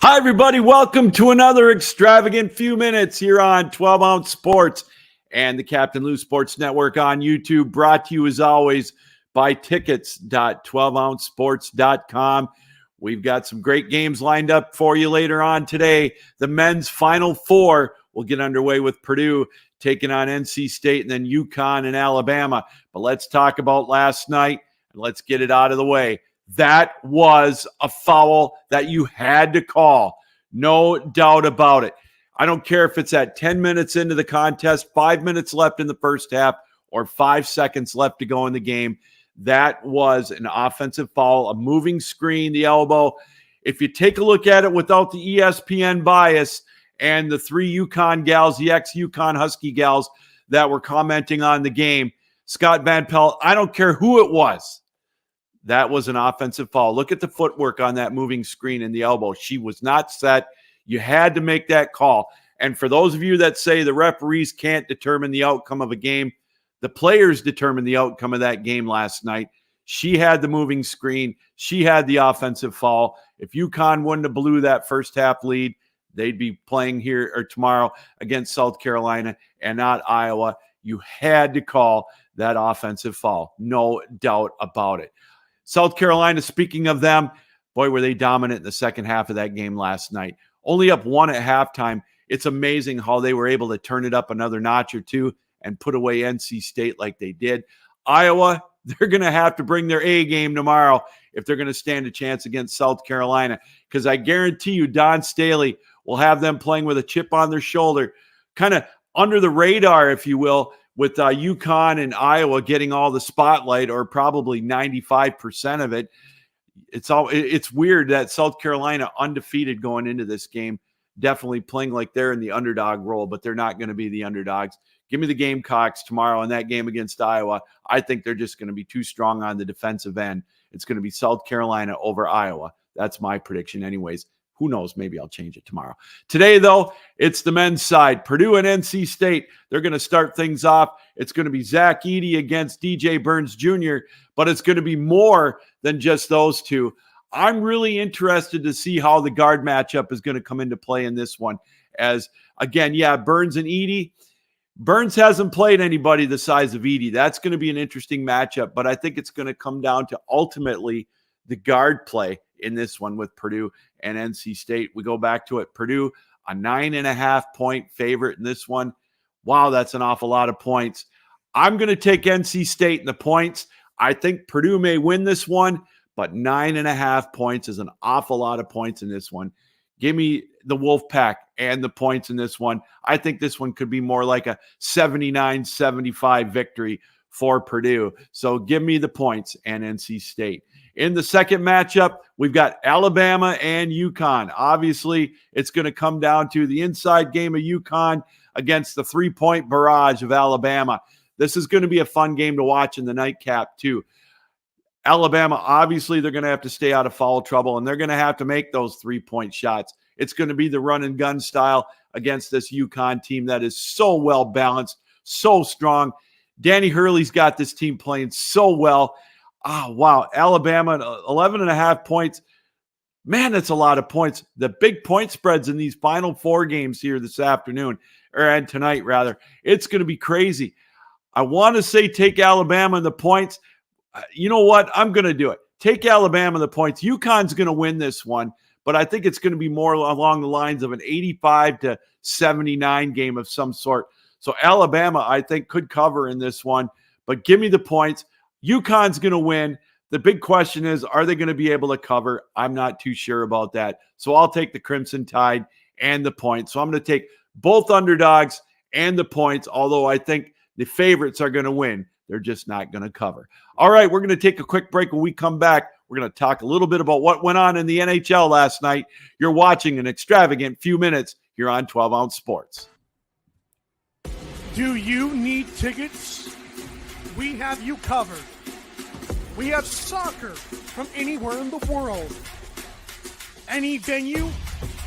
Hi, everybody. Welcome to another Extravagant Few Minutes here on 12 Ounce Sports and the Captain Lou Sports Network on YouTube. Brought to you, as always, by tickets.12ouncesports.com. We've got some great games lined up for you later on today. The men's Final Four will get underway with Purdue taking on NC State and then UConn and Alabama. But let's talk about last night and let's get it out of the way. That was a foul that you had to call. No doubt about it. I don't care if it's at 10 minutes into the contest, 5 minutes left in the first half, or 5 seconds left to go in the game. That was an offensive foul, a moving screen, the elbow. If you take a look at it without the ESPN bias and the three UConn gals, the ex-UConn Husky gals that were commenting on the game, Scott Van Pelt, I don't care who it was. That was an offensive foul. Look at the footwork on that moving screen in the elbow. She was not set. You had to make that call. And for those of you that say the referees can't determine the outcome of a game, the players determined the outcome of that game last night. She had the moving screen. She had the offensive foul. If UConn wouldn't have blew that first half lead, they'd be playing here or tomorrow against South Carolina and not Iowa. You had to call that offensive foul. No doubt about it. South Carolina, speaking of them, boy, were they dominant in the second half of that game last night. Only up one at halftime. It's amazing how they were able to turn it up another notch or two and put away NC State like they did. Iowa, they're going to have to bring their A game tomorrow if they're going to stand a chance against South Carolina, because I guarantee you Don Staley will have them playing with a chip on their shoulder, kind of under the radar, if you will, with UConn and Iowa getting all the spotlight, or probably 95% of it. It's weird that South Carolina undefeated going into this game, definitely playing like they're in the underdog role, but they're not going to be the underdogs. Give me the Gamecocks tomorrow in that game against Iowa. I think they're just going to be too strong on the defensive end. It's going to be South Carolina over Iowa. That's my prediction anyways. Who knows? Maybe I'll change it tomorrow. Today, though, it's the men's side. Purdue and NC State, they're going to start things off. It's going to be Zach Edey against DJ Burns Jr., but it's going to be more than just those two. I'm really interested to see how the guard matchup is going to come into play in this one. As, again, Burns and Edey. Burns hasn't played anybody the size of Edey. That's going to be an interesting matchup, but I think it's going to come down to ultimately the guard play in this one with Purdue and NC State. We go back to it. Purdue, a 9.5-point favorite in this one. Wow, that's an awful lot of points. I'm going to take NC State in the points. I think Purdue may win this one, but 9.5 points is an awful lot of points in this one. Give me the Wolfpack and the points in this one. I think this one could be more like a 79-75 victory for Purdue. So give me the points and NC State. In the second matchup, we've got Alabama and UConn. Obviously, it's going to come down to the inside game of UConn against the three-point barrage of Alabama. This is going to be a fun game to watch in the nightcap, too. Alabama, obviously, they're going to have to stay out of foul trouble, and they're going to have to make those three-point shots. It's going to be the run-and-gun style against this UConn team that is so well-balanced, so strong. Danny Hurley's got this team playing so well. Oh, wow. Alabama, 11.5 points. Man, that's a lot of points. The big point spreads in these Final Four games here this afternoon, and tonight, rather. It's going to be crazy. I want to say take Alabama in the points. You know what? I'm going to do it. Take Alabama in the points. UConn's going to win this one, but I think it's going to be more along the lines of an 85-79 game of some sort. So Alabama, I think, could cover in this one, but give me the points. UConn's going to win. The big question is, are they going to be able to cover? I'm not too sure about that. So I'll take the Crimson Tide and the points. So I'm going to take both underdogs and the points, although I think the favorites are going to win. They're just not going to cover. All right, we're going to take a quick break. When we come back, we're going to talk a little bit about what went on in the NHL last night. You're watching an Extravagant Few Minutes here on 12 Ounce Sports. Do you need tickets? We have you covered. We have soccer from anywhere in the world. Any venue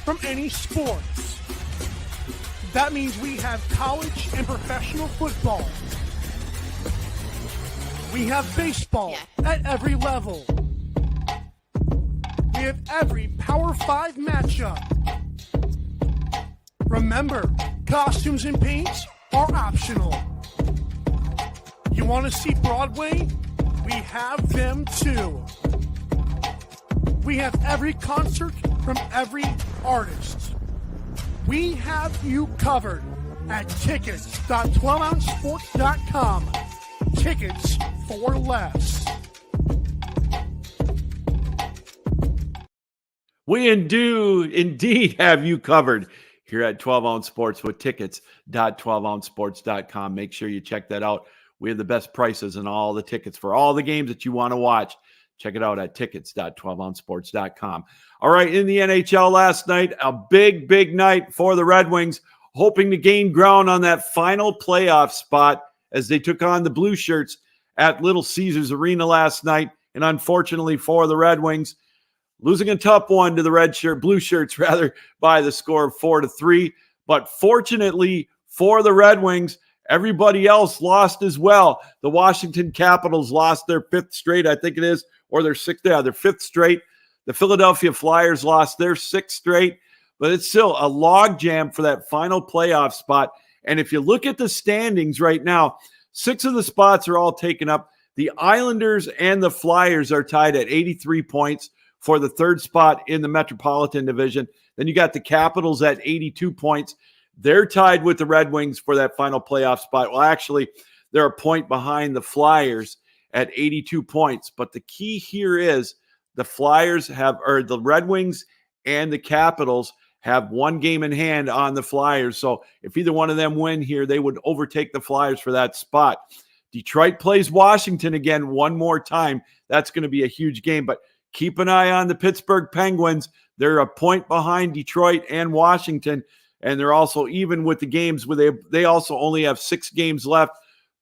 from any sports. That means we have college and professional football. We have baseball at every level. We give every Power 5 matchup. Remember, costumes and paints are optional. You want to see Broadway? We have them too. We have every concert from every artist. We have you covered at tickets.12ouncesports.com. Tickets for less. We do indeed have you covered here at 12 Ounce Sports with tickets.12ouncesports.com. Make sure you check that out. We have the best prices and all the tickets for all the games that you want to watch. Check it out at tickets.12ouncesports.com. All right, in the NHL last night, a big night for the Red Wings, hoping to gain ground on that final playoff spot as they took on the Blue Shirts at Little Caesars Arena last night. And unfortunately for the Red Wings, losing a tough one to the Blue Shirts by the score of 4-3. But fortunately for the Red Wings, everybody else lost as well. The Washington Capitals lost their fifth straight, I think it is, or their fifth straight. The Philadelphia Flyers lost their sixth straight, but it's still a logjam for that final playoff spot. And if you look at the standings right now, 6 of the spots are all taken up. The Islanders and the Flyers are tied at 83 points for the third spot in the Metropolitan Division. Then you got the Capitals at 82 points. They're tied with the Red Wings for that final playoff spot. Well, actually, they're a point behind the Flyers at 82 points. But the key here is the Red Wings and the Capitals have one game in hand on the Flyers. So if either one of them win here, they would overtake the Flyers for that spot. Detroit plays Washington again one more time. That's going to be a huge game. But keep an eye on the Pittsburgh Penguins. They're a point behind Detroit and Washington, and they're also even with the games where they also only have 6 games left.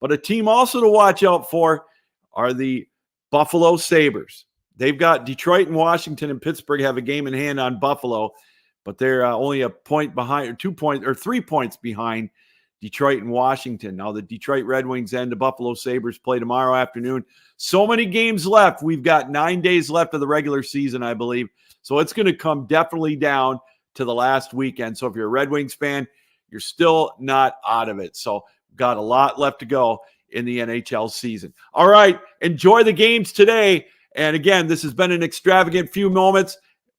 But a team also to watch out for are the Buffalo Sabres. They've got Detroit and Washington and Pittsburgh have a game in hand on Buffalo, but they're only a point behind, or 3 points behind Detroit and Washington. Now the Detroit Red Wings and the Buffalo Sabres play tomorrow afternoon. So many games left. We've got 9 days left of the regular season, I believe. So it's going to come definitely down to the last weekend. So if you're a Red Wings fan, you're still not out of it. So got a lot left to go in the NHL season. All right, enjoy the games today. And again, this has been an extravagant few moments.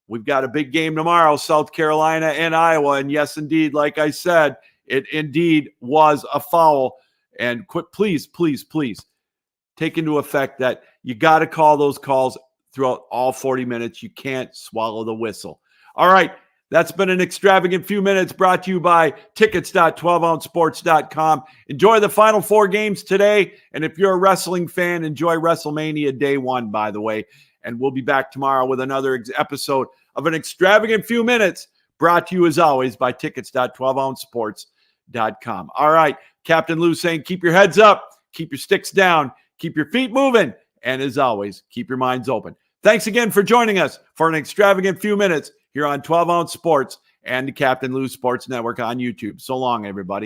We've got a big game tomorrow, South Carolina and Iowa. And yes, indeed, like I said, it indeed was a foul. And please take into effect that you got to call those calls throughout all 40 minutes. You can't swallow the whistle. All right, that's been an extravagant few minutes brought to you by tickets.12ouncesports.com. Enjoy the final 4 games today. And if you're a wrestling fan, enjoy WrestleMania Day 1, by the way. And we'll be back tomorrow with another episode of an extravagant few minutes brought to you, as always, by tickets.12ouncesports.com. All right, Captain Lou saying keep your heads up, keep your sticks down, keep your feet moving, and as always, keep your minds open. Thanks again for joining us for an extravagant few minutes here on 12 Ounce Sports and the Captain Lou Sports Network on YouTube. So long, everybody.